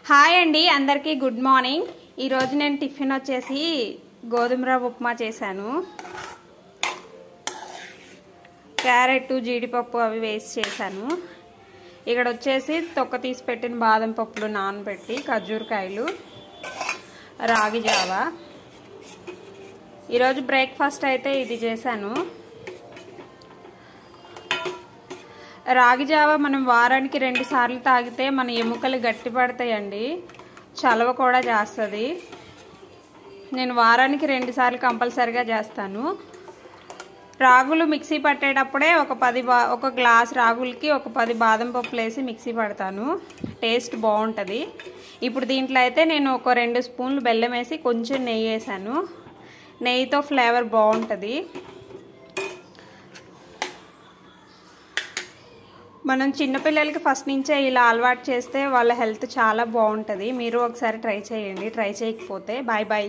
Hi అండి అందరికీ good morning. ఈ రోజు నేను టిఫిన్ వచ్చేసి గోధుమ రవ్వ ఉప్మా చేశాను। క్యారెట్ జీడిపప్పు అవి వేసి చేశాను। ఇక్కడ వచ్చేసి తొక్క తీసి పెట్టిన బాదం పప్పులు నానబెట్టి ఖర్జూరకాయలు రాగి జావా। ఈ రోజు బ్రేక్ఫాస్ట్ అయితే ఇది చేశాను। రాగి జావా మనం వారానికి 2 సార్లు తాగితే మన ఎముకలు గట్టిపడతాయండి, చలవ కూడా చేస్తుంది। నేను వారానికి 2 సార్లు కంపల్సరీగా చేస్తాను। రాగులు మిక్సీ పట్టేటప్పుడే ఒక గ్లాస్ రాగులకి ఒక 10 బాదం పప్పులు వేసి మిక్సీ పడతాను, టేస్ట్ బాగుంటుంది। ఇప్పుడు దీంట్లో అయితే నేను ఒక 2 స్పూన్లు బెల్లం వేసి కొంచెం నెయ్యి వేసాను, నెయ్యితో ఫ్లేవర్ బాగుంటుంది। మనం చిన్నపిల్లలకి ఫస్ట్ నుంచే ఇలా అలవాటు చేస్తే వాళ్ళ హెల్త్ చాలా బాగుంటుంది। మీరు ఒకసారి ట్రై చేయండి, ట్రై చేయకపోతే బాయ్ బాయ్।